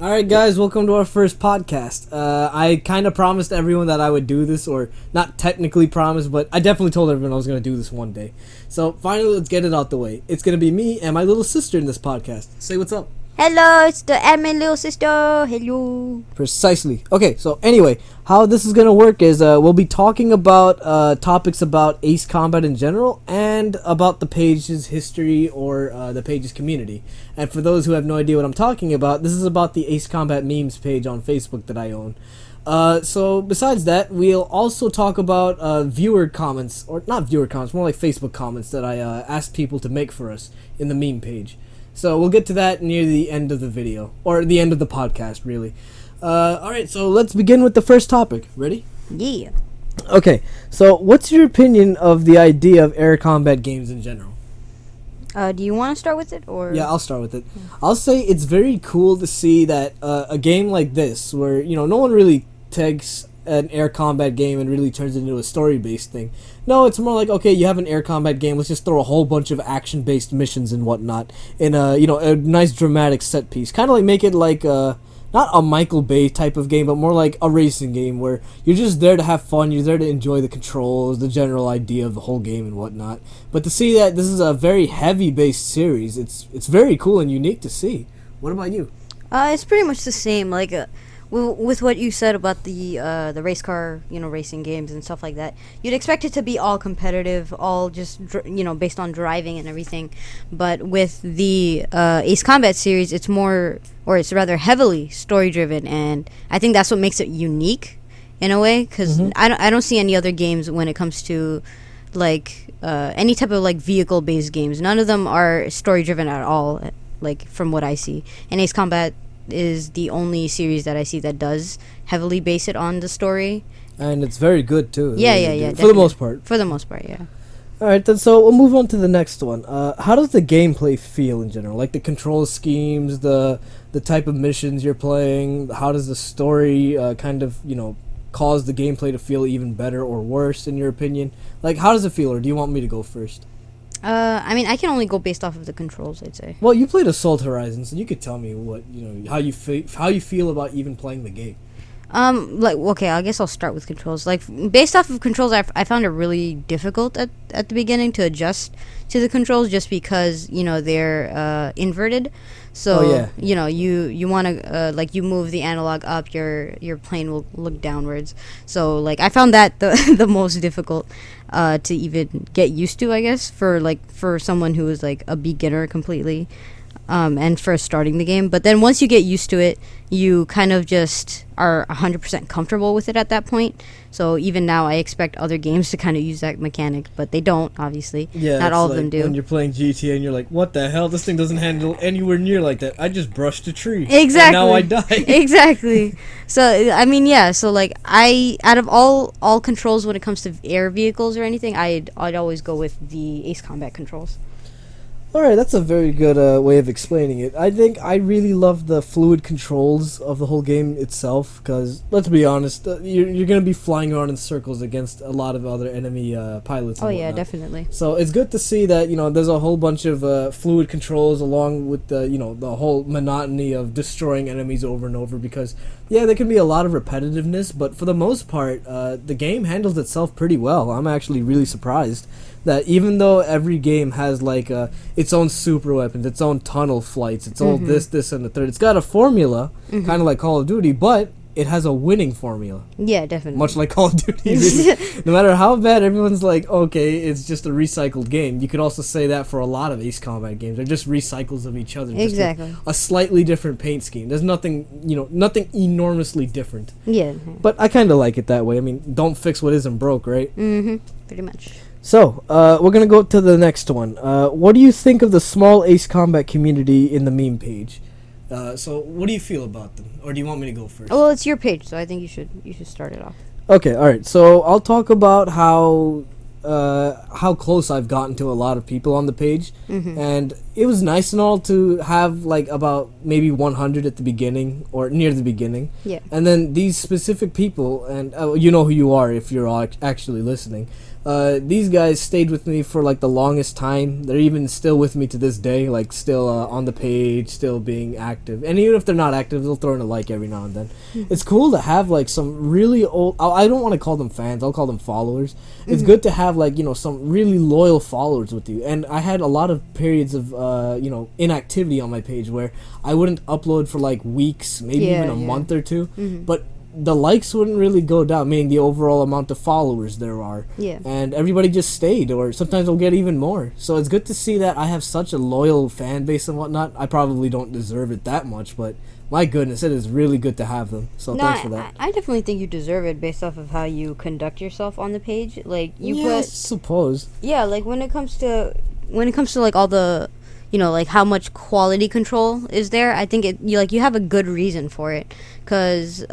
Alright guys, welcome to our first podcast. I kind of promised everyone that I would do this, or not technically promised, but I definitely told everyone I was going to do this one day. So finally, let's get it out the way. It's going to be me and my little sister in this podcast. Say what's up. Hello, it's my little sister. Hello. Precisely. Okay, so anyway, how this is going to work is we'll be talking about topics about Ace Combat in general and about the page's history or the page's community. And for those who have no idea what I'm talking about, this is about the Ace Combat memes page on Facebook that I own. So besides that, we'll also talk about viewer comments, or not viewer comments, more like Facebook comments that I asked people to make for us in the meme page. So we'll get to that near the end of the video, or the end of the podcast, really. Alright, so let's begin with the first topic. Ready? Yeah. Okay, so what's your opinion of the idea of air combat games in general? Do you want to start with it, or? Yeah, I'll start with it. I'll say it's very cool to see that a game like this, where, you know, no one really takes an air combat game and really turns it into a story-based thing. No, it's more like, okay, you have an air combat game, let's just throw a whole bunch of action-based missions and whatnot in a, you know, a nice dramatic set piece. Kind of like make it like not a Michael Bay type of game, but more like a racing game where you're just there to have fun, you're there to enjoy the controls, the general idea of the whole game and whatnot. But to see that this is a very heavy-based series, it's very cool and unique to see. What about you? It's pretty much the same. Like, with what you said about the race car, racing games and stuff like that, you'd expect it to be all competitive, all just based on driving and everything. But with the Ace Combat series, it's more, or it's rather heavily story driven, and I think that's what makes it unique in a way. Because I don't see any other games when it comes to like any type of like vehicle based games. None of them are story driven at all. Like from what I see, and Ace Combat is the only series that I see that does heavily base it on the story. And it's very good too. Yeah. For the most part. For the most part, yeah. Alright, then so we'll move on to the next one. How does the gameplay feel in general? Like the control schemes, the type of missions you're playing, how does the story kind of, cause the gameplay to feel even better or worse in your opinion? Like, how does it feel, or do you want me to go first? I mean, I can only go based off of the controls, I'd say. Well, you played Assault Horizons, so you could tell me what how you feel about even playing the game. Okay, I guess I'll start with controls. Like, based off of controls, I found it really difficult at the beginning to adjust to the controls, just because they're inverted. So you want to you move the analog up, your plane will look downwards. So like I found that the most difficult to even get used to, I guess, for someone who is like a beginner completely. And first starting the game. But then once you get used to it, you kind of just are 100% comfortable with it at that point. So even now, I expect other games to kind of use that mechanic, but they don't, obviously. Yeah, not all of them do. When you're playing GTA and you're like, what the hell? This thing doesn't handle anywhere near like that. I just brushed a tree. Exactly. And now I die. Exactly. So, I mean, yeah. So, like, out of all controls when it comes to air vehicles or anything, I'd always go with the Ace Combat controls. Alright, that's a very good way of explaining it. I think I really love the fluid controls of the whole game itself, because, let's be honest, you're going to be flying around in circles against a lot of other enemy pilots. Oh, yeah, definitely. So it's good to see that, there's a whole bunch of fluid controls along with the whole monotony of destroying enemies over and over, because, yeah, there can be a lot of repetitiveness, but for the most part, the game handles itself pretty well. I'm actually really surprised that even though every game has like its own super weapons, its own tunnel flights, its own this and the third, it's got a formula, kind of like Call of Duty, but it has a winning formula. Yeah, definitely. Much like Call of Duty. Really. No matter how bad everyone's like, okay, it's just a recycled game. You could also say that for a lot of Ace Combat games. They're just recycles of each other. Exactly. Just a slightly different paint scheme. There's nothing, nothing enormously different. Yeah. But I kind of like it that way. I mean, don't fix what isn't broke, right? Pretty much. So, we're going to go to the next one. What do you think of the small Ace Combat community in the meme page? So, what do you feel about them? Or do you want me to go first? Well, it's your page, so I think you should start it off. Okay, alright. So, I'll talk about how close I've gotten to a lot of people on the page. And it was nice and all to have, like, about maybe 100 at the beginning, or near the beginning. Yeah. And then these specific people, and you know who you are if you're actually listening. These guys stayed with me for like the longest time. They're even still with me to this day, like still on the page, still being active. And even if they're not active, they'll throw in a like every now and then. It's cool to have like some really old. I don't want to call them fans. I'll call them followers. It's good to have like some really loyal followers with you. And I had a lot of periods of inactivity on my page where I wouldn't upload for like weeks, maybe even a month or two. But the likes wouldn't really go down, meaning the overall amount of followers there are. Yeah. And everybody just stayed, or sometimes they'll get even more. So it's good to see that I have such a loyal fan base and whatnot. I probably don't deserve it that much, but my goodness, it is really good to have them. So thanks for that. I definitely think you deserve it based off of how you conduct yourself on the page. Like I suppose. Yeah, like when it comes to like all the like how much quality control is there, I think you have a good reason for it, because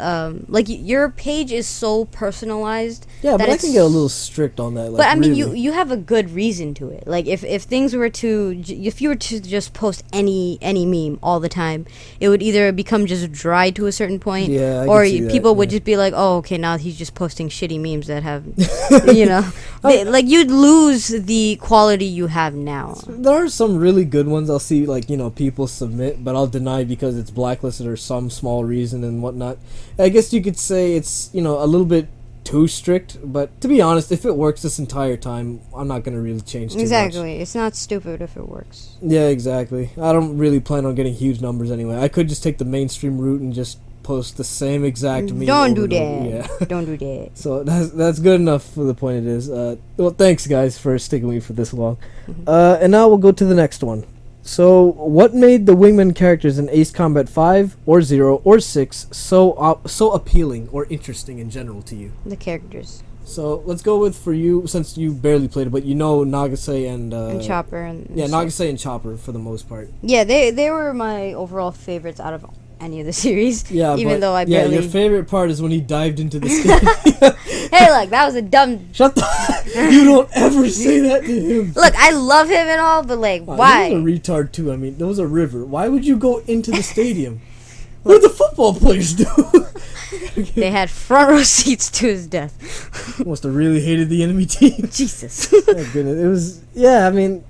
like your page is so personalized. Yeah, but I can get a little strict on that. Like, but I mean, really. you have a good reason to it. Like if you were to just post any meme all the time, it would either become just dry to a certain point, or people would just be like, oh, okay, now he's just posting shitty memes that have, like you'd lose the quality you have now. There are some really good ones I'll see, like people submit, but I'll deny because it's blacklisted or some small reason and whatnot. I guess you could say it's a little bit too strict, but to be honest, if it works this entire time, I'm not gonna really change too much. It's not stupid if it works. Yeah, exactly. I don't really plan on getting huge numbers anyway. I could just take the mainstream route and just post the same exact meme. Don't do that. Yeah. Don't do that. So that's good enough for the point it is. Well, thanks guys for sticking with me for this long. And now we'll go to the next one. So, what made the wingman characters in Ace Combat 5 or 0 or 6 so appealing or interesting in general to you? The characters. So, let's go with, for you, since you barely played it, but Nagase and Chopper. And Nagase and Chopper for the most part. Yeah, they were my overall favorites out of any of the series. Yeah, even though I barely. Yeah, your favorite part is when he dived into the stadium. Hey, look, that was a dumb. Shut the. You don't ever say that to him. Look, I love him and all, but like, why? He was a retard too. I mean, there was a river. Why would you go into the stadium? What did the football players do? They had front row seats to his death. Must have really hated the enemy team. Jesus. My goodness, it was. Yeah, I mean,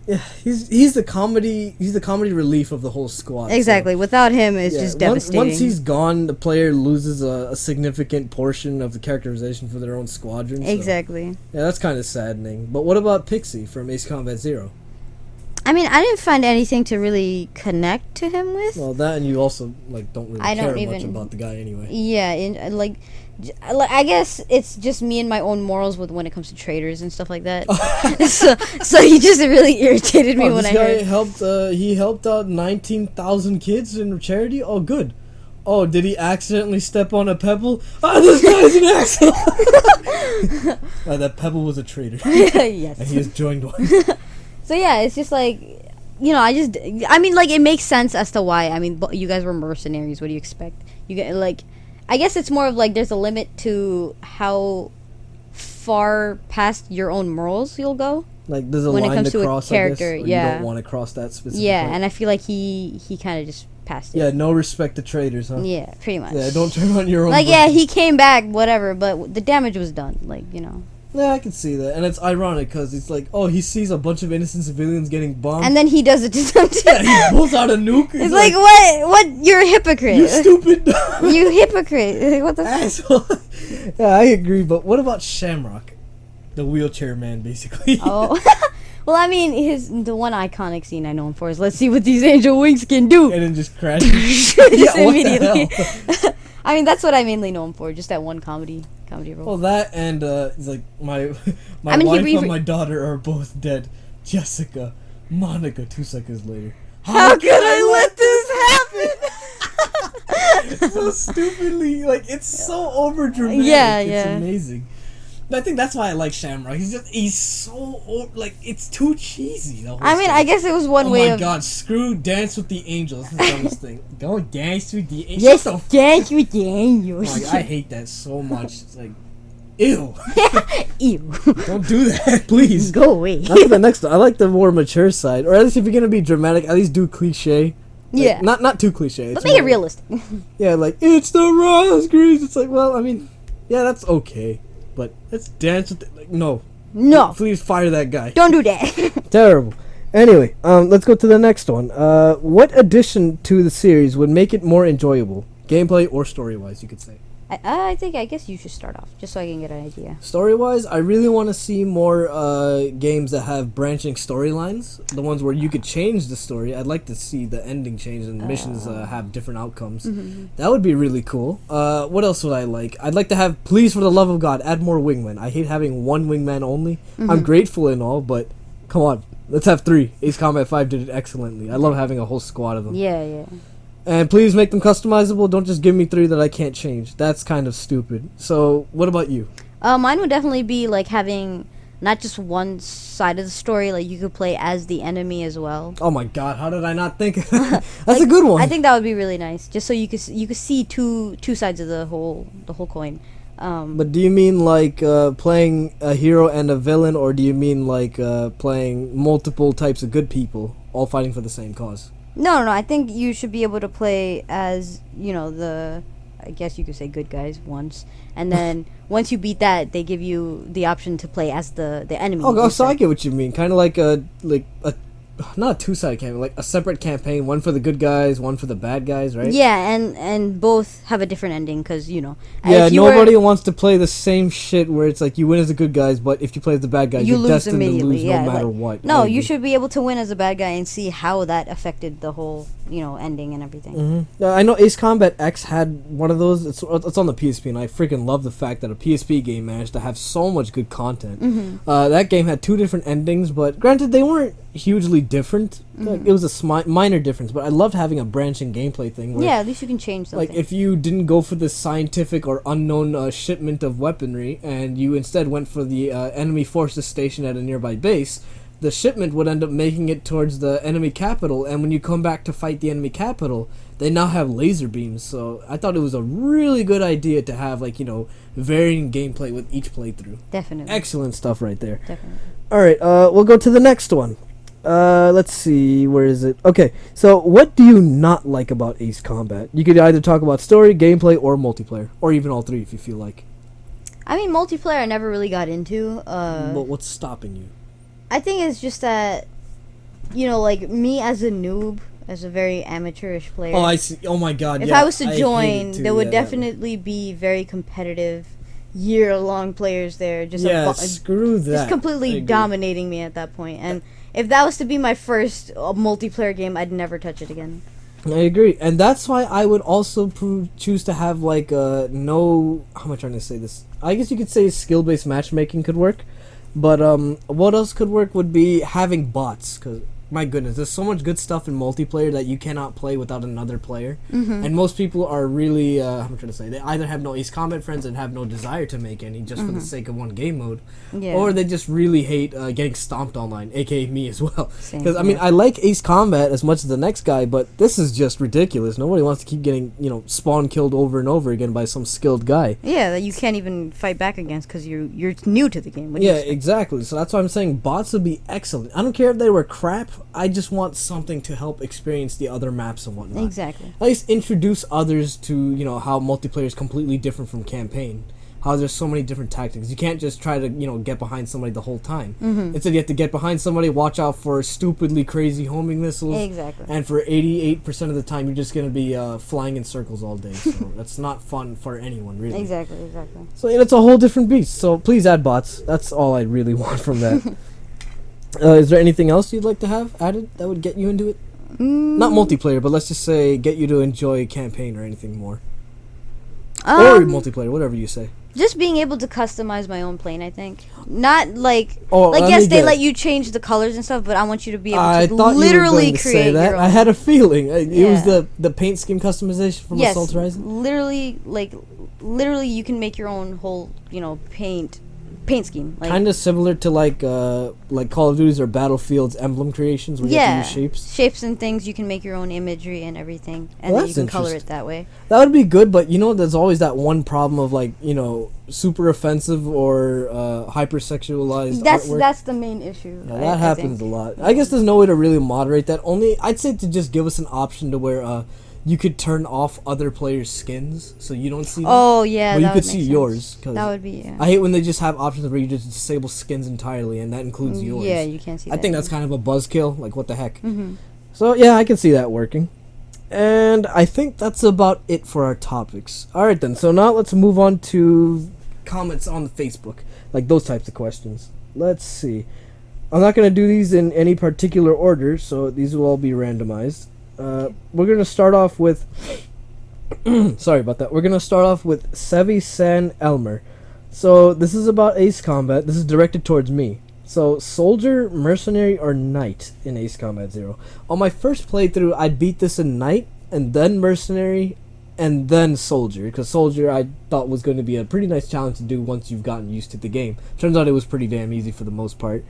he's the comedy. He's the comedy relief of the whole squad. Exactly. So. Without him, it's just devastating. Once he's gone, the player loses a significant portion of the characterization for their own squadron. So. Exactly. Yeah, that's kind of saddening. But what about Pixie from Ace Combat 0? I mean, I didn't find anything to really connect to him with. Well, that, and you also don't really care much about the guy anye. Yeah, I guess it's just me and my own morals when it comes to traders and stuff like that. so he just really irritated me when I heard. He helped out 19,000 kids in charity. Oh, good. Oh, did he accidentally step on a pebble? Oh, this guy's an asshole. That pebble was a traitor. Yes. And he has joined one. So yeah, it's just like, I mean, like, it makes sense as to why. I mean, you guys were mercenaries. What do you expect? You get, like, I guess it's more of like there's a limit to how far past your own morals you'll go. Like there's a when line it comes to cross, a character, I guess, or yeah. You don't want to cross that specific. Yeah, point. and I feel like he kind of just passed it. Yeah, no respect to traitors, huh? Yeah, pretty much. Yeah, don't turn on your own. Like, yeah, he came back, whatever, but the damage was done. Like, Yeah, I can see that, and it's ironic because it's like, oh, he sees a bunch of innocent civilians getting bombed, and then he does it to them too. Yeah, he pulls out a nuke. It's like, what? You're a hypocrite. You stupid. You hypocrite. Like, what the asshole? Yeah, I agree, but what about Shamrock, the wheelchair man, basically? Oh, well, I mean, the one iconic scene I know him for is "Let's see what these angel wings can do," and then just crashes. Just immediately. I mean, that's what I mainly know him for, just that one comedy role. Well, that and it's like my wife and my daughter are both dead. Jessica, Monica. 2 seconds later. How could I let this happen? So stupidly, like, it's so over dramatic. Yeah, it's amazing. But I think that's why I like Shamrock. He's so it's too cheesy. The whole thing. I guess it was one way of. Oh my god! Screw Dance with the Angels. That's the dumbest thing. Don't dance with the angels. Yes, dance with the angels. Like, I hate that so much. It's like, ew. Ew. Don't do that, please. Go away. That's the next one. I like the more mature side, or at least if you're gonna be dramatic, at least do cliche. Like, yeah. Not too cliche. But make it realistic. Yeah, like, it's the Raspberries. It's like, well, I mean, yeah, that's okay. But let's dance with no. No. Please fire that guy. Don't do that. Terrible. Anyway, let's go to the next one. What addition to the series would make it more enjoyable? Gameplay or story-wise, you could say. I guess you should start off, just so I can get an idea. Story-wise, I really want to see more games that have branching storylines. The ones where you could change the story. I'd like to see the ending change and missions have different outcomes. That would be really cool. What else would I like? I'd like to have, please, for the love of God, add more wingmen. I hate having one wingman only. I'm grateful and all, but come on. Let's have 3. Ace Combat 5 did it excellently. I love having a whole squad of them. Yeah. And please make them customizable. Don't just give me 3 that I can't change. That's kind of stupid. So, what about you? Mine would definitely be like having not just one side of the story. Like you could play as the enemy as well. Oh my God! How did I not think? That's a good one. I think that would be really nice, just so you could see two sides of the whole coin. But do you mean like playing a hero and a villain, or do you mean like playing multiple types of good people all fighting for the same cause? No. I think you should be able to play as, I guess you could say good guys once, and then once you beat that, they give you the option to play as the enemy. Oh, so I get what you mean. Kind of like a not a two-sided campaign, like a separate campaign, one for the good guys, one for the bad guys, right? Yeah, and both have a different ending, because, Yeah, nobody wants to play the same shit where it's like you win as the good guys, but if you play as the bad guys, you you're lose destined to lose yeah, no matter what. No, you should be able to win as a bad guy and see how that affected the whole, ending and everything. I know Ace Combat X had one of those. It's on the PSP, and I freaking love the fact that a PSP game managed to have so much good content. That game had 2 different endings, but granted, they weren't hugely different. Like, it was a minor difference, but I loved having a branching gameplay thing. Where, yeah, at least you can change something. Like, if you didn't go for the scientific or unknown shipment of weaponry, and you instead went for the enemy forces stationed at a nearby base, the shipment would end up making it towards the enemy capital, and when you come back to fight the enemy capital, they now have laser beams. So I thought it was a really good idea to have, like, varying gameplay with each playthrough. Definitely. Excellent stuff right there. Definitely. Alright, we'll go to the next one. Let's see, where is it? Okay, so what do you not like about Ace Combat? You could either talk about story, gameplay, or multiplayer, or even all 3 if you feel like. I mean, multiplayer I never really got into. But what's stopping you? I think it's just that, like me as a noob, as a very amateurish player. Oh, I see. Oh my God. If I was to join, there would definitely be very competitive, year-long players there. Just screw that. Just completely dominating me at that point. And if that was to be my first multiplayer game, I'd never touch it again. I agree, and that's why I would also choose to have like no. How am I trying to say this? I guess you could say skill-based matchmaking could work. But what else could work would be having bots, because my goodness, there's so much good stuff in multiplayer that you cannot play without another player. And most people are really, how am I trying to say, they either have no Ace Combat friends and have no desire to make any just for the sake of one game mode, or they just really hate getting stomped online, aka me as well. Because, I mean, I like Ace Combat as much as the next guy, but this is just ridiculous. Nobody wants to keep getting, spawn killed over and over again by some skilled guy. Yeah, that you can't even fight back against because you're new to the game. Yeah, exactly. So that's why I'm saying bots would be excellent. I don't care if they were crap. I just want something to help experience the other maps and whatnot. Exactly. At least introduce others to, how multiplayer is completely different from campaign. How there's so many different tactics. You can't just try to, get behind somebody the whole time. Instead, you have to get behind somebody, watch out for stupidly crazy homing missiles. Exactly. And for 88% of the time, you're just going to be flying in circles all day. So that's not fun for anyone, really. Exactly. So it's a whole different beast. So please add bots. That's all I really want from that. Is there anything else you'd like to have added that would get you into it? Not multiplayer, but let's just say get you to enjoy campaign or anything more. Or multiplayer, whatever you say. Just being able to customize my own plane, I think. Not like... yes, they let you change the colors and stuff, but I want you to be able to literally literally create that. your own. I had a feeling. It was the paint scheme customization from Assault Horizon? Literally you can make your own whole, paint scheme. Kind of similar to like Call of Duty's or Battlefield's emblem creations where you have to use shapes and things. You can make your own imagery and everything, and then you can color it that way. That would be good, but there's always that one problem of super offensive or hypersexualized artwork. That's the main issue. Yeah, that happens a lot. I guess there's no way to really moderate that. Only I'd say to just give us an option to where you could turn off other players' skins, so you don't see them. Oh yeah, but you that could would see make yours. sense. 'Cause That would be. Yeah. I hate when they just have options where you just disable skins entirely, and that includes yours. Yeah, you can't see. I that think that's either. kind of a buzzkill. Like, what the heck? Mm-hmm. So yeah, I can see that working. And I think that's about it for our topics. All right then. So now let's move on to comments on the Facebook, like those types of questions. Let's see. I'm not gonna do these in any particular order, so these will all be randomized. We're gonna start off with. Sorry about that. We're gonna start off with Sevi San Elmer. So this is about Ace Combat. This is directed towards me. So soldier, mercenary, or knight in Ace Combat 0. On my first playthrough, I beat this in knight, and then mercenary, and then soldier. Because soldier I thought was going to be a pretty nice challenge to do once you've gotten used to the game. Turns out it was pretty damn easy for the most part.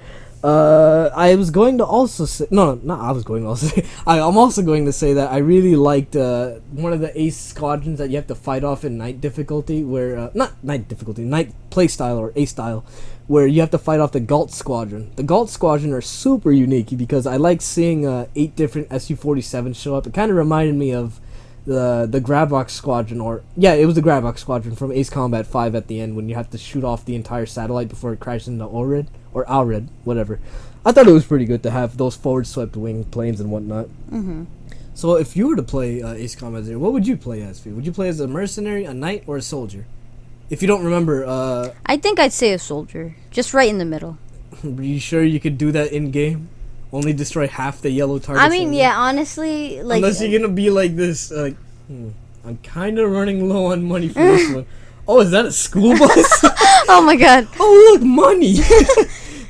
I was going to also say... No, not I was going to also say... I'm also going to say that I really liked one of the Ace Squadrons that you have to fight off in Knight difficulty, where... not Knight difficulty, Knight playstyle or Ace style, where you have to fight off the Galt Squadron. The Galt Squadron are super unique because I like seeing 8 different Su-47s show up. It kind of reminded me of the Grabox Squadron, or... Yeah, it was the Grabox Squadron from Ace Combat 5 at the end, when you have to shoot off the entire satellite before it crashes into Orid. Or Alred, whatever. I thought it was pretty good to have those forward-swept wing planes and whatnot. Mm-hmm. So if you were to play Ace Combat 0, what would you play as? Would you play as a mercenary, a knight, or a soldier? If you don't remember... I think I'd say a soldier. Just right in the middle. Are you sure you could do that in-game? Only destroy half the yellow targets? I mean, yeah, honestly... like. Unless you're gonna be like this, I'm kind of running low on money for this one. Oh, is that a school bus? Oh my god. Oh, look, money!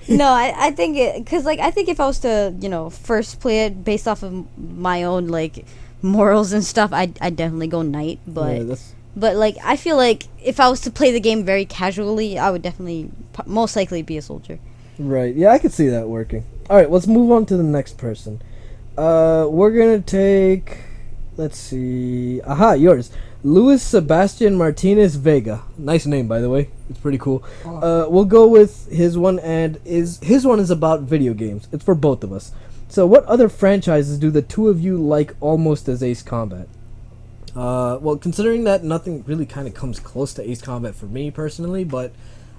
No, I think it, because like I think if I was to first play it based off of my own like morals and stuff, I'd definitely go knight. But Yeah, but like I feel like if I was to play the game very casually, I would definitely most likely be a soldier. right, yeah, I could see that working. Alright, let's move on to the next person. We're gonna take... Let's see... Aha, yours. Luis Sebastian Martinez Vega. Nice name, by the way. It's pretty cool. We'll go with his one, and his one is about video games. It's for both of us. So, what other franchises do the two of you like almost as Ace Combat? Well, considering that nothing really kind of comes close to Ace Combat for me personally, but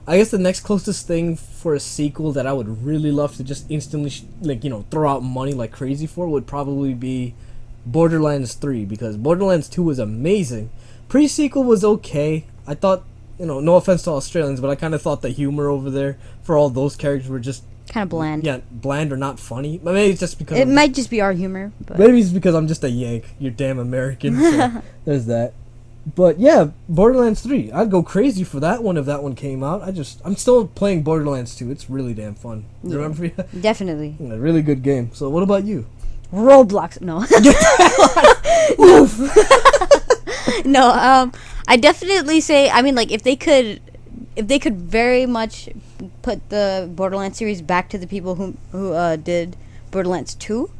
I guess the next closest thing for a sequel that I would really love to just instantly, throw out money like crazy for would probably be Borderlands 3, because Borderlands 2 was amazing. Pre-sequel was okay. I thought, no offense to Australians, but I kind of thought the humor over there for all those characters were just Kind of bland. Yeah, bland or not funny. But maybe it's just because It might just be our humor. But. maybe it's because I'm just a Yank. You're damn American. So there's that. But yeah, Borderlands 3. I'd go crazy for that one if that one came out. I'm still playing Borderlands 2. It's really damn fun. Yeah, Remember? definitely. A really good game. So what about you? Roblox. No. No. I definitely say. I mean, like if they could very much put the Borderlands series back to the people who did Borderlands 2,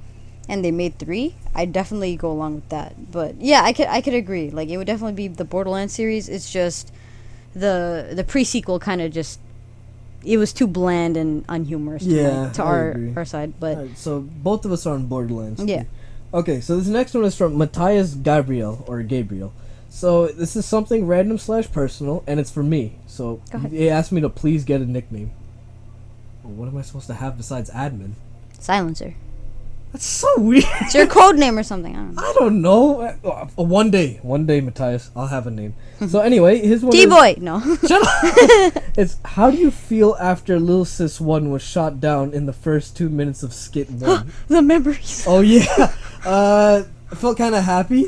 and they made 3, I'd definitely go along with that. But yeah, I could agree. Like it would definitely be the Borderlands series. It's just the pre-sequel kind of just. It was too bland and unhumorous to our side, but right, so both of us are on Borderlands. Yeah. Okay, so this next one is from Matthias Gabriel. So this is something random / personal, and it's for me. So he asked me to please get a nickname. Well, what am I supposed to have besides admin? Silencer. That's so weird. It's your code name or something. I don't know. One day, Matthias, I'll have a name. So anyway, his one D-boy. No. Shut up. It's how do you feel after Lil Sis 1 was shot down in the first 2 minutes of Skit 1? The memories. Oh yeah. I felt kind of happy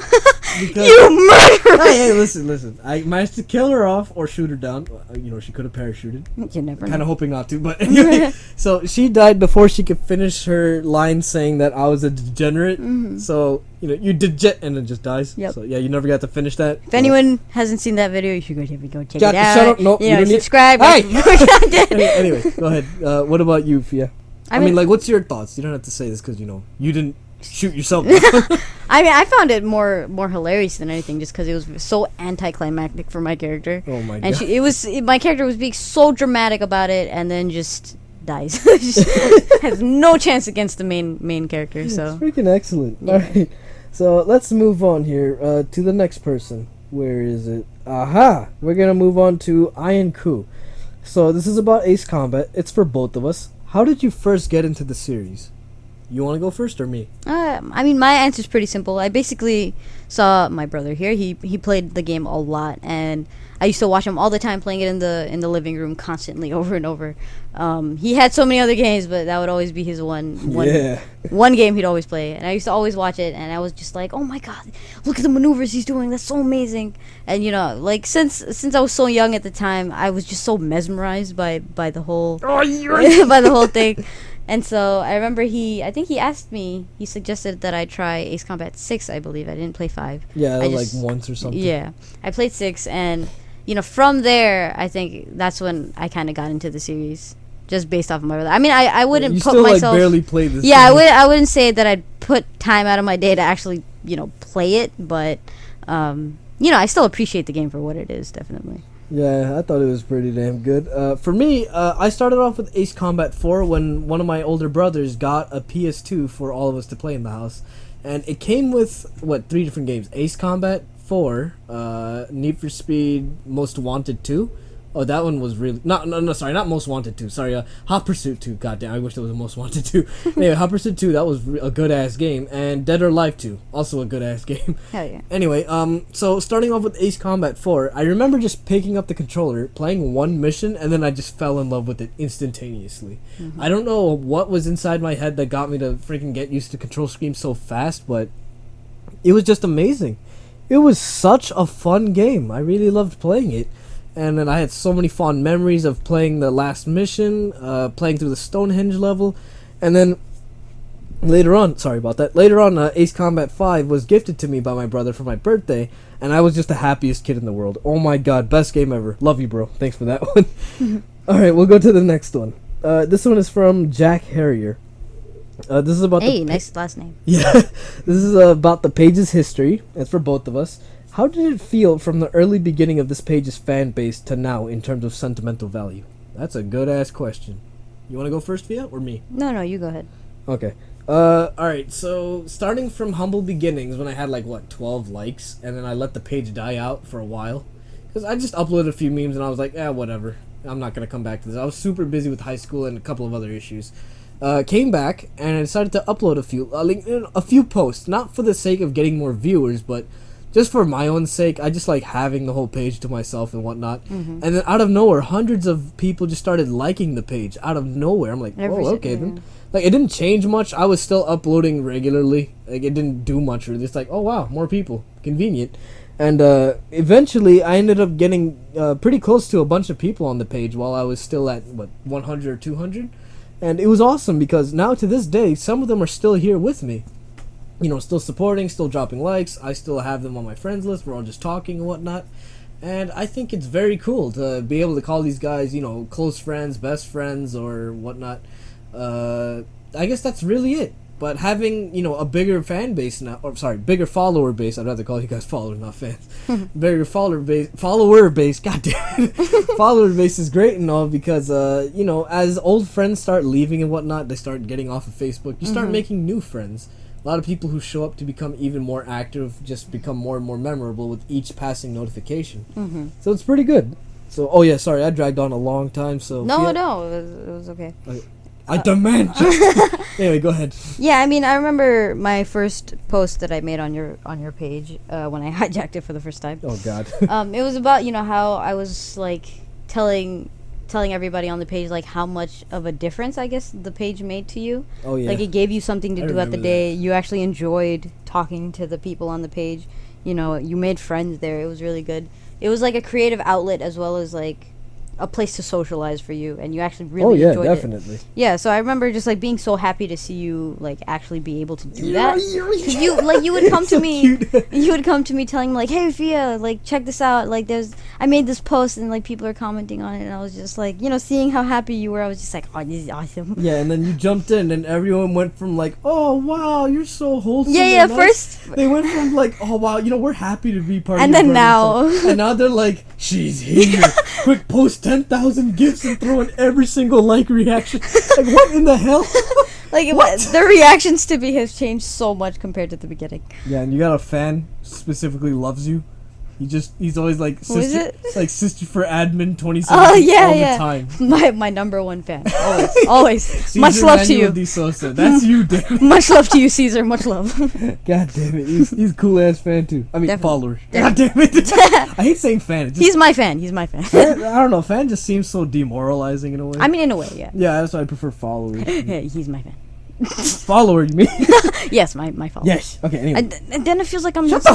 because You murderer! hey, listen. I managed to kill her off or shoot her down. She could have parachuted. You never know. Kind of hoping not to, but anyway. So she died before she could finish her line saying that I was a degenerate. Mm-hmm. So you and then just dies. Yep. So yeah, you never got to finish that. If anyone hasn't seen that video, you should go check it out. Shut up! No, you don't subscribe. Hey! Anyway, go ahead. What about you, Fia? I mean, what's your thoughts? You don't have to say this because you didn't shoot yourself. I mean, I found it more hilarious than anything, just because it was so anticlimactic for my character. Oh my god! And my character was being so dramatic about it, and then just dies. Has no chance against the main character. So it's freaking excellent. Yeah. All right, So let's move on here to the next person. Where is it? Aha! We're gonna move on to Ian Ku. So this is about Ace Combat. It's for both of us. How did you first get into the series? You want to go first or me? I mean, my answer's pretty simple. I basically saw my brother here. He played the game a lot, and I used to watch him all the time playing it in the living room constantly, over and over. He had so many other games, but that would always be his one game he'd always play. And I used to always watch it, and I was just like, oh my god, look at the maneuvers he's doing. That's so amazing. And like since I was so young at the time, I was just so mesmerized by the whole by the whole thing. And so I remember I think he asked me, he suggested that I try Ace Combat 6, I believe. I didn't play 5. Yeah, like once or something. Yeah, I played 6, and, from there, I think that's when I kind of got into the series, just based off of my brother. I mean, I wouldn't you put still, myself... like, barely play this Yeah, game. I wouldn't say that I'd put time out of my day to actually, play it, but, I still appreciate the game for what it is, definitely. Yeah, I thought it was pretty damn good. For me, I started off with Ace Combat 4 when one of my older brothers got a PS2 for all of us to play in the house. And it came with, 3 different games. Ace Combat 4, Need for Speed Most Wanted 2. Oh, that one was really... Sorry, not Most Wanted 2. Sorry, Hot Pursuit 2. Goddamn, I wish there was a Most Wanted 2. Anyway, Hot Pursuit 2, that was a good-ass game. And Dead or Alive 2, also a good-ass game. Hell yeah. Anyway, so starting off with Ace Combat 4, I remember just picking up the controller, playing one mission, and then I just fell in love with it instantaneously. I don't know what was inside my head that got me to freaking get used to control schemes so fast, but it was just amazing. It was such a fun game. I really loved playing it. And then I had so many fond memories of playing the last mission, playing through the Stonehenge level, and then later on, Ace Combat 5 was gifted to me by my brother for my birthday, and I was just the happiest kid in the world. Oh my god, best game ever. Love you, bro. Thanks for that one. Alright, we'll go to the next one. This one is from Jack Harrier. This is about nice last name. Yeah, this is about the page's history. It's for both of us. How did it feel from the early beginning of this page's fan base to now in terms of sentimental value? That's a good-ass question. You want to go first, Via, or me? No, you go ahead. Okay. Alright, so starting from humble beginnings when I had 12 likes, and then I let the page die out for a while. Because I just uploaded a few memes and I was like, whatever. I'm not going to come back to this. I was super busy with high school and a couple of other issues. Came back and I decided to upload a few posts, not for the sake of getting more viewers, but just for my own sake. I just like having the whole page to myself and whatnot. And then out of nowhere, hundreds of people just started liking the page out of nowhere. I'm like, okay then. Like, it didn't change much. I was still uploading regularly. Like, it didn't do much really. It's like, oh wow, more people. Convenient. And eventually I ended up getting pretty close to a bunch of people on the page while I was still at 100 or 200. And it was awesome because now to this day, some of them are still here with me. Still supporting, still dropping likes. I still have them on my friends list. We're all just talking and whatnot. And I think it's very cool to be able to call these guys, close friends, best friends, or whatnot. I guess that's really it. But having, a bigger fan base now, bigger follower base. I'd rather call you guys followers, not fans. Bigger follower base, goddamn. Follower base is great and all because, as old friends start leaving and whatnot, they start getting off of Facebook. You start making new friends. A lot of people who show up to become even more active just become more and more memorable with each passing notification. So it's pretty good. So, I dragged on a long time. So No, it was okay. I demand justice. Anyway, go ahead. Yeah, I mean, I remember my first post that I made on your page when I hijacked it for the first time. Oh God. It was about how I was telling everybody on the page how much of a difference I guess the page made to you. Oh yeah. It gave you something to do at the day. You actually enjoyed talking to the people on the page. You made friends there. It was really good. It was a creative outlet as well as a place to socialize for you, and you actually really enjoyed definitely. it. Yeah, so I remember just being so happy to see you actually be able to do that. 'Cause you would come to me, you would come to me telling me hey Fia, check this out. I made this post and people are commenting on it, and I was just seeing how happy you were. I was just oh, this is awesome. Yeah, and then you jumped in, and everyone went from oh wow, you're so wholesome. Yeah. Nice. First they went from oh wow, we're happy to be part and of. And then now, and now they're she's here. Quick, post 10,000 gifts and throw in every single reaction. What in the hell? Like the reactions to me have changed so much compared to the beginning. Yeah, and you got a fan specifically loves you. He's always like Who is it? Like sister for admin 27 Oh yeah, all yeah. the time. My number one fan. Always. Caesar Much love to Manuel you. De Sosa. That's you, damn it. Much love to you, Caesar. Much love. God damn it. He's a cool ass fan too. I mean, Definitely. follower. God damn it. I hate saying fan. It just, He's my fan. He's my fan. I don't know. Fan just seems so demoralizing in a way. I mean, in a way, yeah. Yeah, that's why I prefer followers. Yeah, he's my fan. Follower, you mean? Yes, my follower. Yes. Okay. Anyway. And then it feels like I'm just.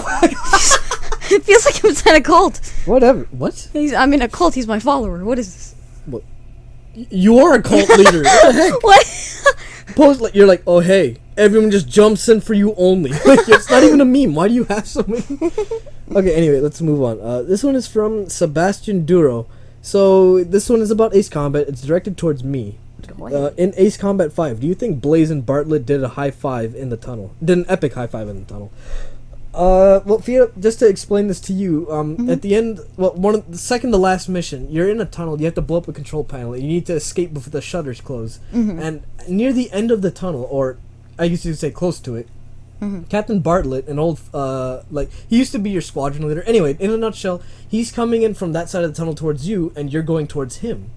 It feels like I'm inside a cult. Whatever. What? I'm in a cult. He's my follower. What is this? What? You're a cult leader. What the heck? What? Post like you're like, oh hey, everyone just jumps in for you only. Like it's not even a meme. Why do you have so many? Okay. Anyway, let's move on. This one is from Sebastian Duro. So this one is about Ace Combat. It's directed towards me. In Ace Combat 5, do you think Blaze and Bartlett did a high five in the tunnel? Did an epic high five in the tunnel? Well, Fia, just to explain this to you, at the end, well, the second to last mission, you're in a tunnel. You have to blow up a control panel. And you need to escape before the shutters close. And near the end of the tunnel, or I guess you could say close to it, Captain Bartlett, an old, he used to be your squadron leader. Anyway, in a nutshell, he's coming in from that side of the tunnel towards you, and you're going towards him.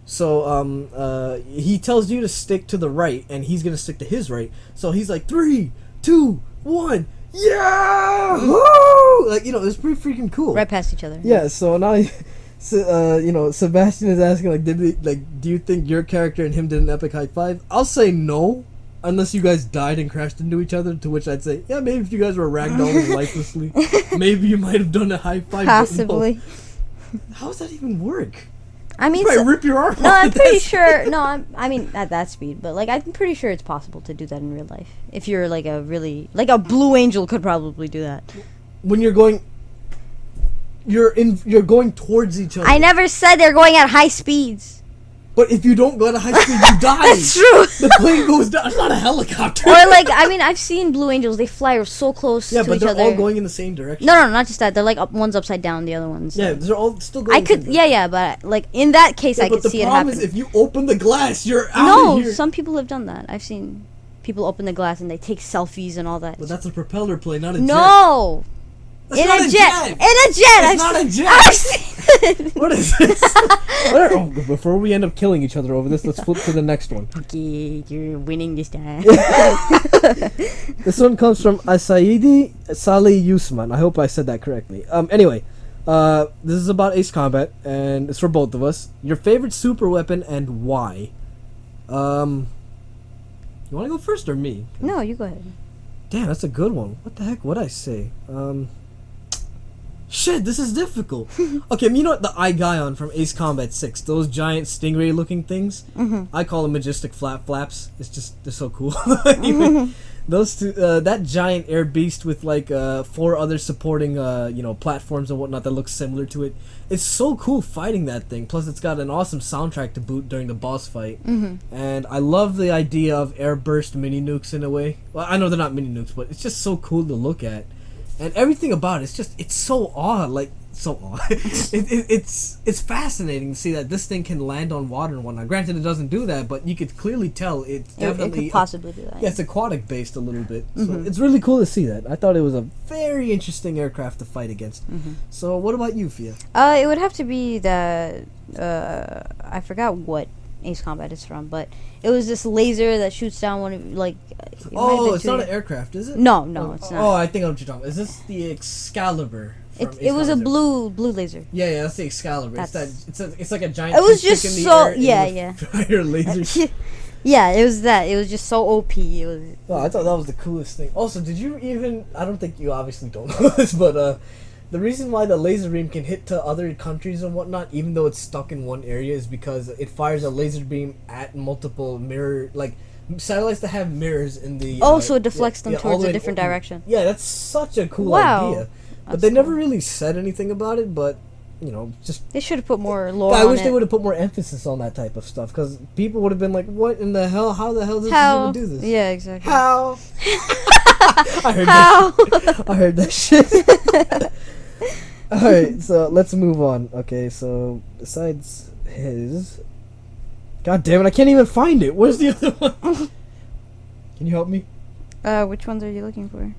So, he tells you to stick to the right, and he's gonna stick to his right. So he's like, 3, 2, 1, yeah! Woo! Like, it's pretty freaking cool. Right past each other. Yeah, so now, Sebastian is asking, like, do you think your character and him did an epic high five? I'll say no. Unless you guys died and crashed into each other, to which I'd say, yeah, maybe if you guys were ragdolling lifelessly, maybe you might have done a high five. Possibly. No. How does that even work? I mean, you rip your arm no, off. I'm pretty sure. No, I mean at that speed, but like I'm pretty sure it's possible to do that in real life. If you're like a Blue Angel could probably do that. When you're going towards each other. I never said they're going at high speeds. But if you don't go at a high speed, you die. That's true. The plane goes down. It's not a helicopter. Or I've seen Blue Angels. They fly so close to each other. Yeah, but they're all going in the same direction. No, not just that. They're like one's upside down, the other one's. Yeah, they're all still going. But like in that case, I could see it happen. But the problem is, if you open the glass, you're out No, of here. some people have done that. I've seen people open the glass and they take selfies and all that. But that's a propeller plane, not a jet. No. That's in not a jet. In a jet. It's not a jet. I've seen it. What is this? Before we end up killing each other over this, let's flip to the next one. Okay, you're winning this time. This one comes from Asaidi Salih Yusman. I hope I said that correctly. Anyway, this is about Ace Combat, and it's for both of us. Your favorite super weapon and why? You want to go first or me? No, you go ahead. Damn, that's a good one. What the heck would I say? Shit, this is difficult. Okay, you know what? The Eye-Guion from Ace Combat 6, those giant stingray-looking things? I call them majestic flaps. It's just, they're so cool. Anyway, those two, that giant air beast with like 4 other supporting, platforms and whatnot that look similar to it. It's so cool fighting that thing. Plus, it's got an awesome soundtrack to boot during the boss fight. And I love the idea of air burst mini nukes in a way. Well, I know they're not mini nukes, but it's just so cool to look at. And everything about it's so odd, it's fascinating to see that this thing can land on water and whatnot. Granted, it doesn't do that, but you could clearly tell it's definitely... It could possibly do that. Yeah, it's aquatic based a little bit. So it's really cool to see that. I thought it was a very interesting aircraft to fight against. So what about you, Fia? It would have to be the... I forgot what Ace Combat is from, but it was this laser that shoots down one of, like... it's not an aircraft, is it? No, it's not. Oh, I think I know what you're talking about. Is this the Excalibur? It was a blue laser. Yeah, that's the Excalibur. It's like a giant. It was just in the so air fire lasers. Yeah, it was that. It was just so OP. It was. Oh, I thought that was the coolest thing. Also, did you even? I don't think you obviously don't know this, but the reason why the laser beam can hit to other countries and whatnot, even though it's stuck in one area, is because it fires a laser beam at multiple satellites that have mirrors in the... so it deflects them towards a different direction. Yeah, that's such a cool idea. But they never really said anything about it, but, just... They should have put more lore on it. I wish they would have put more emphasis on that type of stuff, because people would have been like, what in the hell? How the hell does this even do this? Yeah, exactly. How? I heard that shit. Alright, so let's move on. Okay, so besides his... God damn it, I can't even find it. Where's the other one? Can you help me? Which ones are you looking for?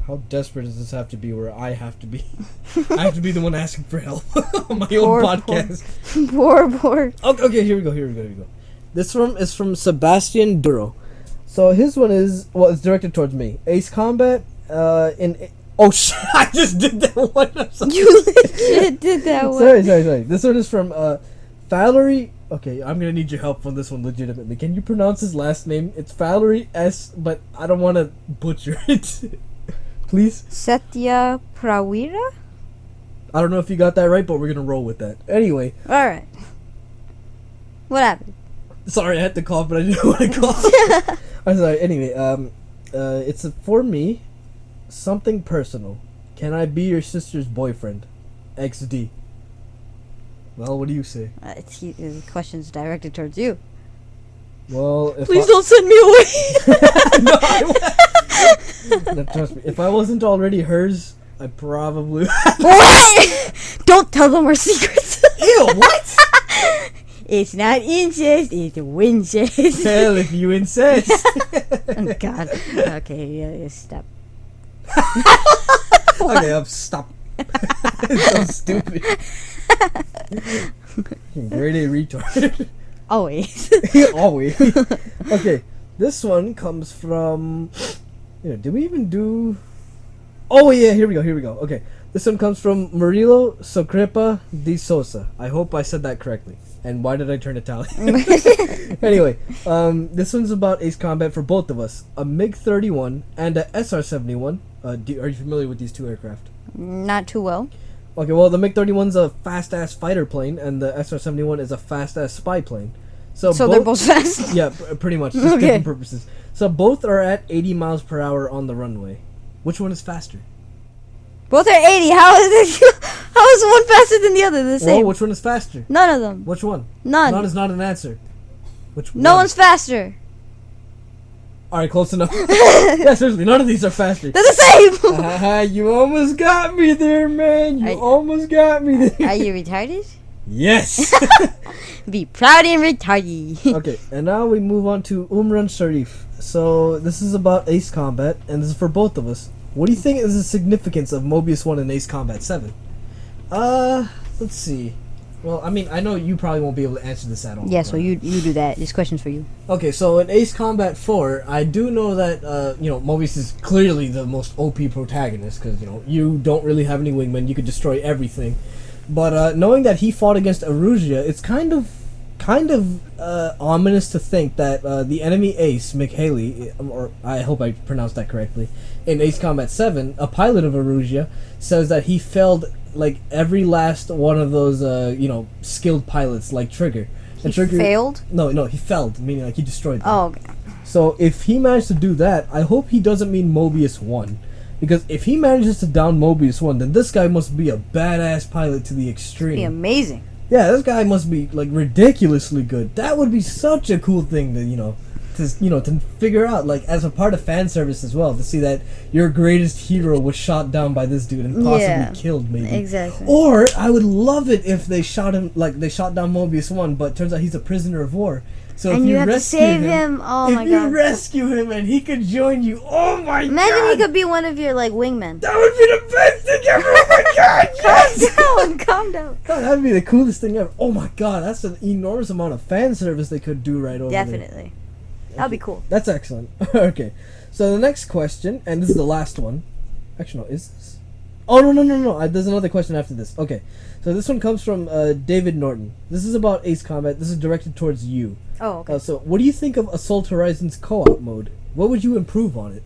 How desperate does this have to be where I have to be? I have to be the one asking for help on my Poor, own podcast. Poor. Okay, here we go. This one is from Sebastian Duro. So his one is, well, it's directed towards me. Ace Combat, oh shit, I just did that one. You legit did that one. Sorry. This one is from, Valerie. Okay, I'm gonna need your help on this one legitimately. Can you pronounce his last name? It's Valerie S, but I don't want to butcher it. Please? Satya Prawira? I don't know if you got that right, but we're gonna roll with that. Anyway. Alright. What happened? Sorry, I had to cough, but I didn't want to cough. I'm sorry. Anyway, it's for me, something personal. Can I be your sister's boyfriend? XD. Well, what do you say? The question's directed towards you. Well, Please don't send me away. No, trust me. If I wasn't already hers, I probably. What? Don't tell them our secrets. Ew! What? It's not incest. It's wincest. Hell, if you insist. Oh God. Okay. Yeah. Stop. Okay, stop. It's so stupid. Grade A retard. Always. Always. Okay, this one comes from. Did we even do? Oh yeah, here we go. Okay, this one comes from Murilo Socrepa de Sosa. I hope I said that correctly. And why did I turn Italian? Anyway, this one's about Ace Combat for both of us. A MiG-31 and a SR-71. Are you familiar with these two aircraft? Not too well. Okay, well, the MiG-31's a fast-ass fighter plane, and the SR-71 is a fast-ass spy plane. So they're both fast? Yeah, pretty much. Just different purposes. So both are at 80 miles per hour on the runway. Which one is faster? Both are 80. How is one faster than the other? The same. Well, which one is faster? None of them. Which one? None. None is not an answer. Which No one? one's faster. Alright, close enough. Yeah, seriously, none of these are faster. They're the same. You almost got me there, man. You almost got me there. Are you retarded? Yes. Be proud and retarded. Okay, and now we move on to Umran Sharif. So this is about Ace Combat, and this is for both of us. What do you think is the significance of Mobius 1 and Ace Combat 7? Let's see. Well, I mean, I know you probably won't be able to answer this at all. Yeah, so you do that. This question's for you. Okay, so in Ace Combat 4, I do know that, Mobius is clearly the most OP protagonist, because, you don't really have any wingmen, you could destroy everything. But, knowing that he fought against Erusea, it's kind of ominous to think that the enemy Ace, McHaley, or I hope I pronounced that correctly, in Ace Combat 7, a pilot of Erusea, says that he failed like every last one of those skilled pilots like Trigger. And Trigger failed? No, he failed, meaning like he destroyed them. Oh, okay. So if he managed to do that, I hope he doesn't mean Mobius 1. Because if he manages to down Mobius 1, then this guy must be a badass pilot to the extreme. Be amazing. Yeah, this guy must be like ridiculously good. That would be such a cool thing to figure out, like as a part of fan service as well, to see that your greatest hero was shot down by this dude and possibly killed, maybe. Exactly. Or I would love it if they shot him, like they shot down Mobius 1, but turns out he's a prisoner of war. So and if you have rescue to save him. Oh my god! If you rescue him and he could join you, oh my god! Imagine he could be one of your like wingmen. That would be the best thing ever! Oh my god! Yes! Calm down. God, that'd be the coolest thing ever. Oh my god, that's an enormous amount of fan service they could do right over there. Definitely. That'd be cool. That's excellent. Okay, so the next question, and this is the last one. Actually, no, is this? Oh no! There's another question after this. Okay, so this one comes from David Norton. This is about Ace Combat. This is directed towards you. Oh, okay. So, what do you think of Assault Horizon's co-op mode? What would you improve on it?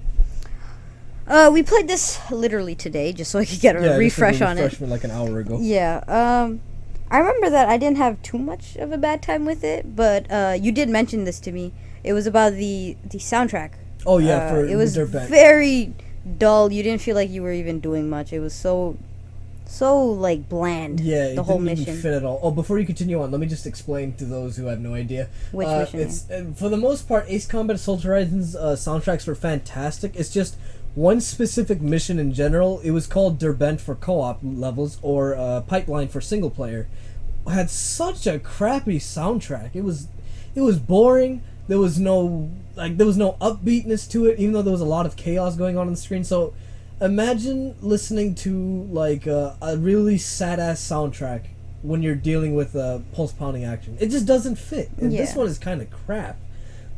We played this literally today, just so I could get a refresh on it. From like an hour ago. Yeah. I remember that I didn't have too much of a bad time with it, but you did mention this to me. It was about the soundtrack. Oh yeah, for it was Dirtbag. Very dull. You didn't feel like you were even doing much. It was so like bland. Yeah, the whole didn't mission even fit at all. Oh, before you continue on, let me just explain to those who have no idea. Which mission? It's for the most part, Ace Combat Assault Horizon's soundtracks were fantastic. It's just one specific mission in general. It was called Derbent for co-op levels or Pipeline for single player. Had such a crappy soundtrack. It was boring. There was no upbeatness to it, even though there was a lot of chaos going on the screen. So imagine listening to like a really sad ass soundtrack when you're dealing with pulse pounding action. It just doesn't fit. And this one is kind of crap.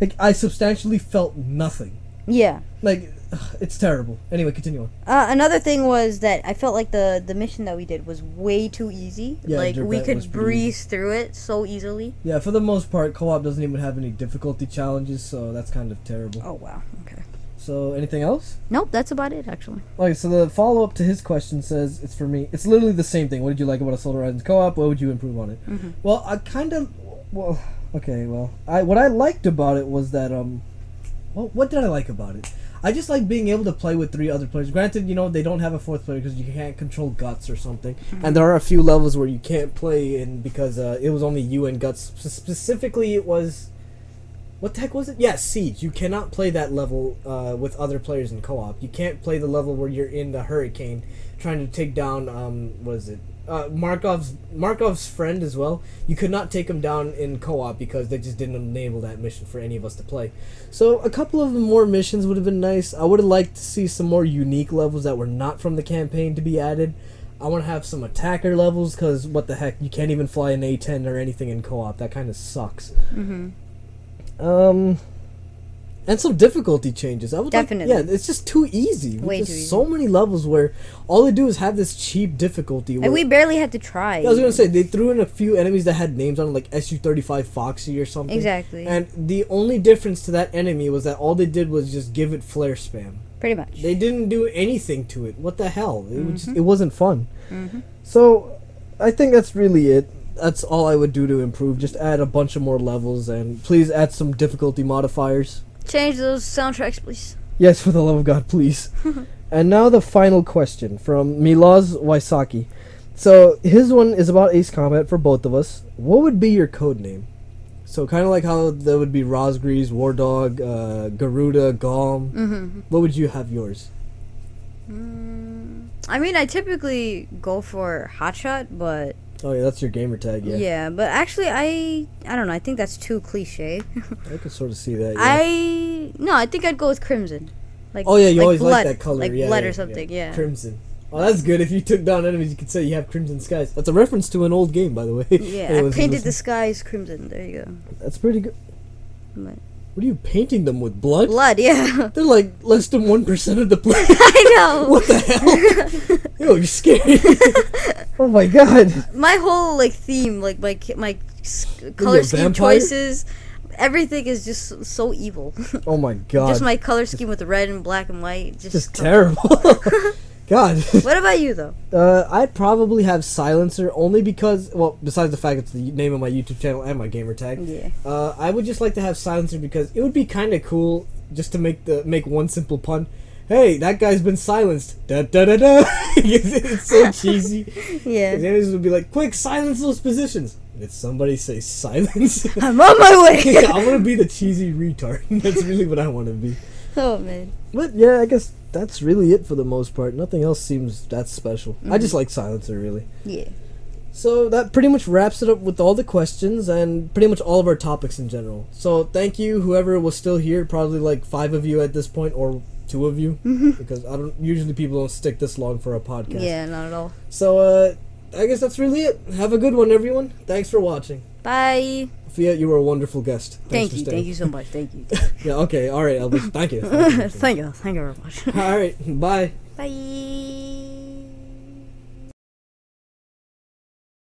Like, I substantially felt nothing. Yeah. Like, it's terrible. Anyway, continue on. Another thing was that I felt like the mission that we did was way too easy. Yeah, like, we could breeze through it so easily. Yeah, for the most part, co-op doesn't even have any difficulty challenges, so that's kind of terrible. Oh, wow. Okay. So, anything else? Nope, that's about it, actually. Okay, so the follow-up to his question says, it's for me, it's literally the same thing. What did you like about Assault Horizons co-op? What would you improve on it? Mm-hmm. Well, what I liked about it was that, what did I like about it? I just like being able to play with 3 other players. Granted, they don't have a 4th player because you can't control Guts or something. Mm-hmm. And there are a few levels where you can't play in because it was only you and Guts. Specifically, it was... What the heck was it? Yeah, Siege. You cannot play that level with other players in co-op. You can't play the level where you're in the Hurricane trying to take down, what is it? Markov's friend as well. You could not take him down in co-op because they just didn't enable that mission for any of us to play. So a couple of the more missions would have been nice. I would have liked to see some more unique levels that were not from the campaign to be added. I want to have some attacker levels because what the heck, you can't even fly an A-10 or anything in co-op. That kind of sucks. Mm-hmm. And some difficulty changes. I would Definitely. It's just too easy. Way There's too easy. so many levels where all they do is have this cheap difficulty. And we barely had to try. I was gonna say they threw in a few enemies that had names on them, like SU-35 Foxy or something. Exactly. And the only difference to that enemy was that all they did was just give it flare spam. Pretty much. They didn't do anything to it. What the hell? Mm-hmm. It wasn't fun. Mm-hmm. So I think that's really it. That's all I would do to improve. Just add a bunch of more levels and please add some difficulty modifiers. Change those soundtracks, please. Yes, for the love of God, please. And now the final question from Milaz Waisaki. So his one is about Ace Combat for both of us. What would be your code name? So kind of like how there would be Rosgreaves, War Dog, Garuda, Galm. Mm-hmm. What would you have yours? I mean, I typically go for Hotshot, but... Oh yeah, that's your gamer tag, yeah. Yeah, but actually, I don't know. I think that's too cliche. I could sort of see that. Yeah. I think I'd go with Crimson. Like, oh yeah, you like always blood, like that color, like yeah, blood yeah, or something. Yeah. Crimson. Oh, that's good. If you took down enemies, you could say you have Crimson Skies. That's a reference to an old game, by the way. Yeah, Anyways, I painted the skies crimson. There you go. That's pretty good. But What are you painting them with? Blood? blood, yeah. They're like less than 1% of the planet. I know. What the hell? Yo, you're scary. Oh my god. My whole theme, like my color scheme vampire? choices, everything is just so evil. Oh my god. Just my color scheme with red and black and white. Just terrible. God. What about you though? I'd probably have Silencer only because, well, besides the fact it's the name of my YouTube channel and my gamer tag. Yeah. I would just like to have Silencer because it would be kind of cool just to make one simple pun. Hey, that guy's been silenced. Da da da da. It's so cheesy. Yeah. The enemies would be like, quick, silence those positions. Did somebody say silence? I'm on my way. I want to be the cheesy retard. That's really what I want to be. Oh man. But yeah, I guess that's really it for the most part. Nothing else seems that special. I just like Silencer, really. Yeah. So that pretty much wraps it up with all the questions and pretty much all of our topics in general. So thank you, whoever was still here. Probably like 5 of you at this point, or 2 of you, because usually people don't stick this long for a podcast. Yeah, not at all. So I guess that's really it. Have a good one, everyone. Thanks for watching. Bye. Fiat, you were a wonderful guest. Thank you so much. Thank you. Yeah, okay, alriall right, Elvis. Thank you. Thank you very much. All right, bye. Bye.